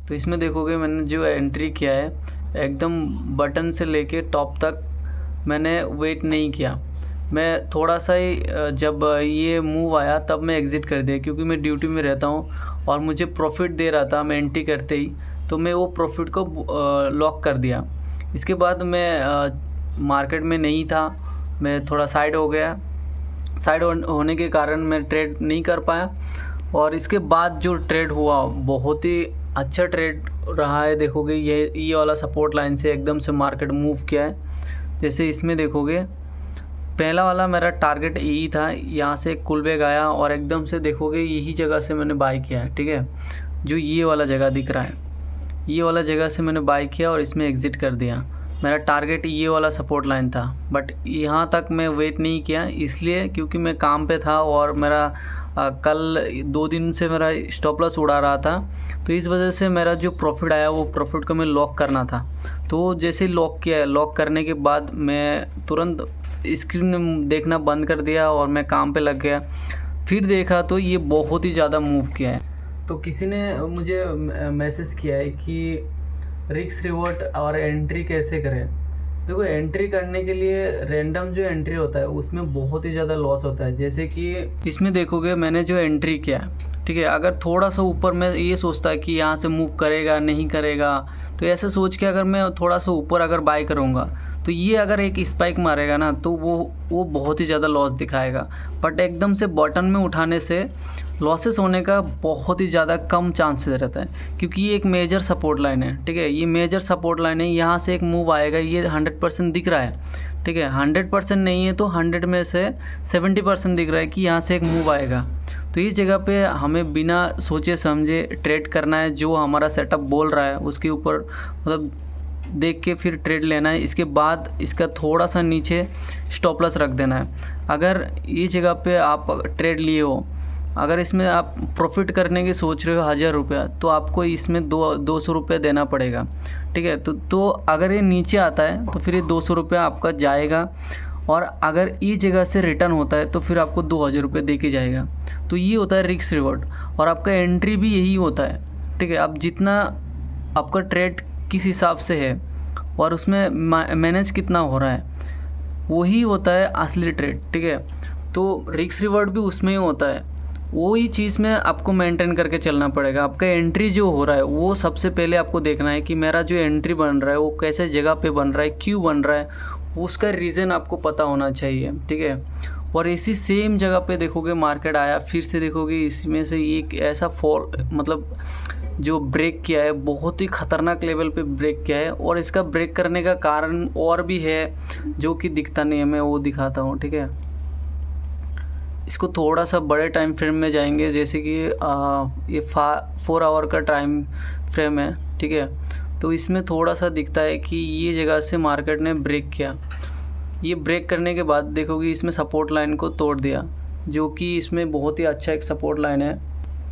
तो इसमें देखोगे मैंने जो एंट्री किया है एकदम बटन से लेके टॉप तक मैंने वेट नहीं किया। मैं थोड़ा सा ही जब ये मूव आया तब मैं एग्ज़िट कर दिया, क्योंकि मैं ड्यूटी में रहता हूँ और मुझे प्रॉफिट दे रहा था मैं एंट्री करते ही, तो मैं वो प्रॉफिट को लॉक कर दिया। इसके बाद मैं मार्केट में नहीं था, मैं थोड़ा साइड हो गया। साइड होने के कारण मैं ट्रेड नहीं कर पाया, और इसके बाद जो ट्रेड हुआ बहुत ही अच्छा ट्रेड रहा है। देखोगे ये वाला सपोर्ट लाइन से एकदम से मार्केट मूव किया है। जैसे इसमें देखोगे पहला वाला मेरा टारगेट यही था, यहाँ से कुल बैग आया और एकदम से देखोगे यही जगह से मैंने बाय किया है, ठीक है। जो ये वाला जगह दिख रहा है, ये वाला जगह से मैंने बाय किया और इसमें एग्ज़िट कर दिया। मेरा टारगेट ये वाला सपोर्ट लाइन था, बट यहाँ तक मैं वेट नहीं किया, इसलिए क्योंकि मैं काम पे था और मेरा कल 2 दिन से मेरा स्टॉप लॉस उड़ा रहा था, तो इस वजह से मेरा जो प्रॉफिट आया वो प्रॉफिट को मैं लॉक करना था। तो जैसे लॉक किया, लॉक करने के बाद मैं तुरंत स्क्रीन देखना बंद कर दिया और मैं काम पे लग गया। फिर देखा तो ये बहुत ही ज़्यादा मूव किया है। तो किसी ने मुझे मैसेज किया है कि रिस्क रिवॉर्ड और एंट्री कैसे करें। देखो, एंट्री करने के लिए रैंडम जो एंट्री होता है उसमें बहुत ही ज़्यादा लॉस होता है। जैसे कि इसमें देखोगे मैंने जो एंट्री किया, ठीक है, अगर थोड़ा सा ऊपर मैं ये सोचता है कि यहाँ से मूव करेगा नहीं करेगा, तो ऐसे सोच के अगर मैं थोड़ा सा ऊपर अगर बाय करूँगा तो ये अगर एक स्पाइक मारेगा ना तो वो बहुत ही ज़्यादा लॉस दिखाएगा। बट एकदम से बॉटम में उठाने से लॉसेस होने का बहुत ही ज़्यादा कम चांसेस रहता है, क्योंकि ये एक मेजर सपोर्ट लाइन है, ठीक है। ये मेजर सपोर्ट लाइन है, यहाँ से एक मूव आएगा, ये 100% दिख रहा है, ठीक है। 100% नहीं है तो 100 में से 70% दिख रहा है कि यहाँ से एक मूव आएगा। तो इस जगह पे हमें बिना सोचे समझे ट्रेड करना है, जो हमारा सेटअप बोल रहा है उसके ऊपर मतलब देख के फिर ट्रेड लेना है। इसके बाद इसका थोड़ा सा नीचे स्टॉप लॉस रख देना है। अगर ये जगह पे आप ट्रेड लिए हो, अगर इसमें आप प्रॉफिट करने की सोच रहे हो 1000 रुपया, तो आपको इसमें 200 रुपया देना पड़ेगा, ठीक है। तो अगर ये नीचे आता है तो फिर ये 200 रुपया आपका जाएगा, और अगर ये जगह से रिटर्न होता है तो फिर आपको 2000 रुपये दे के जाएगा। तो ये होता है रिस्क रिवॉर्ड, और आपका एंट्री भी यही होता है, ठीक है। अब जितना आपका ट्रेड किस हिसाब से है और उसमें मैनेज कितना हो रहा है, वही होता है असली ट्रेड, ठीक है। तो रिस्क रिवॉर्ड भी उसमें ही होता है, वही चीज़ में आपको मेंटेन करके चलना पड़ेगा। आपका एंट्री जो हो रहा है वो सबसे पहले आपको देखना है कि मेरा जो एंट्री बन रहा है वो कैसे जगह पे बन रहा है, क्यों बन रहा है, उसका रीज़न आपको पता होना चाहिए, ठीक है। और इसी सेम जगह पे देखोगे मार्केट आया, फिर से देखोगे इसमें से एक ऐसा फॉल मतलब जो ब्रेक किया है, बहुत ही ख़तरनाक लेवल पे ब्रेक किया है। और इसका ब्रेक करने का कारण और भी है जो कि दिखता नहीं है, मैं वो दिखाता हूँ, ठीक है। इसको थोड़ा सा बड़े टाइम फ्रेम में जाएंगे, जैसे कि ये 4 आवर का टाइम फ्रेम है, ठीक है। तो इसमें थोड़ा सा दिखता है कि ये जगह से मार्केट ने ब्रेक किया। ये ब्रेक करने के बाद देखोगे इसमें सपोर्ट लाइन को तोड़ दिया, जो कि इसमें बहुत ही अच्छा एक सपोर्ट लाइन है।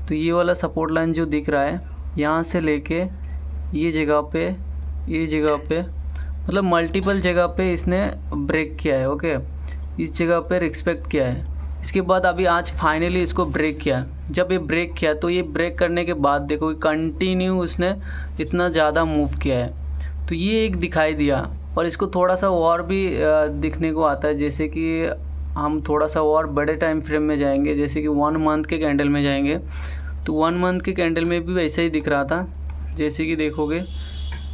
तो ये वाला सपोर्ट लाइन जो दिख रहा है, यहाँ से लेके ये जगह पे मतलब मल्टीपल जगह पे इसने ब्रेक किया है, ओके। इस जगह पे रिस्पेक्ट किया है। इसके बाद अभी आज फाइनली इसको ब्रेक किया। जब ये ब्रेक किया तो ये ब्रेक करने के बाद देखो कंटिन्यू उसने इतना ज़्यादा मूव किया है, तो ये एक दिखाई दिया। और इसको थोड़ा सा और भी दिखने को आता है, जैसे कि हम थोड़ा सा और बड़े टाइम फ्रेम में जाएंगे, जैसे कि 1 मंथ के कैंडल में जाएंगे। तो 1 मंथ के कैंडल में भी वैसे ही दिख रहा था। जैसे कि देखोगे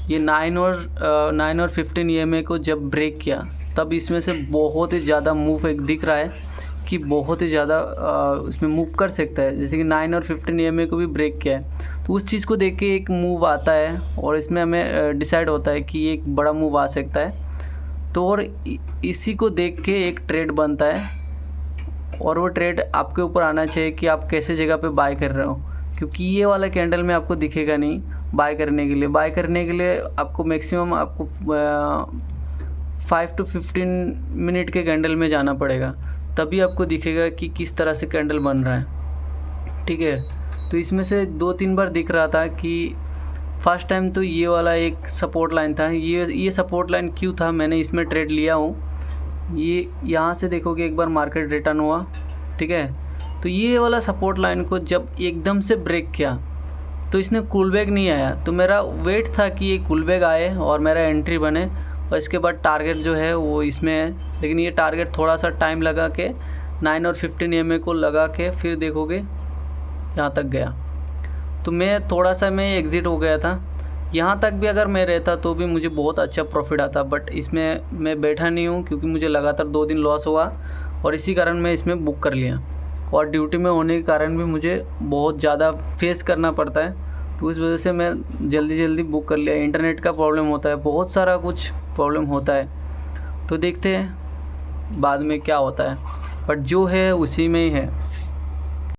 ये 9 और 15 EMA को जब ब्रेक किया तब इसमें से बहुत ही ज़्यादा मूव एक दिख रहा है कि बहुत ही ज़्यादा उसमें मूव कर सकता है। जैसे कि 9 और 15 EMA को भी ब्रेक किया है, तो उस चीज़ को देख के एक मूव आता है और इसमें हमें डिसाइड होता है कि एक बड़ा मूव आ सकता है। तो और इसी को देख के एक ट्रेड बनता है, और वो ट्रेड आपके ऊपर आना चाहिए कि आप कैसे जगह पे बाय कर रहे हो, क्योंकि ये वाला कैंडल में आपको दिखेगा नहीं। बाय करने के लिए आपको मैक्सिमम आपको 5 to 15 मिनट के कैंडल में जाना पड़ेगा, तभी आपको दिखेगा कि किस तरह से कैंडल बन रहा है, ठीक है। तो इसमें से 2-3 बार दिख रहा था कि फर्स्ट टाइम तो ये वाला एक सपोर्ट लाइन था। ये सपोर्ट लाइन क्यों था, मैंने इसमें ट्रेड लिया हूँ। ये यहाँ से देखोगे एक बार मार्केट रिटर्न हुआ, ठीक है। तो ये वाला सपोर्ट लाइन को जब एकदम से ब्रेक किया तो इसने कूल बैक नहीं आया। तो मेरा वेट था कि ये कूल बैक आए और मेरा एंट्री बने और इसके बाद टारगेट जो है वो इसमें है। लेकिन ये टारगेट थोड़ा सा टाइम लगा के 9 और 15 EMA को लगा के फिर देखोगे यहाँ तक गया। तो मैं थोड़ा सा मैं एग्ज़िट हो गया था। यहाँ तक भी अगर मैं रहता तो भी मुझे बहुत अच्छा प्रॉफिट आता, बट इसमें मैं बैठा नहीं हूँ क्योंकि मुझे लगातार 2 दिन लॉस हुआ और इसी कारण मैं इसमें बुक कर लिया। और ड्यूटी में होने के कारण भी मुझे बहुत ज़्यादा फेस करना पड़ता है, तो इस वजह से मैं जल्दी बुक कर लिया। इंटरनेट का प्रॉब्लम होता है, बहुत सारा कुछ प्रॉब्लम होता है, तो देखते हैं बाद में क्या होता है, बट जो है उसी में ही है।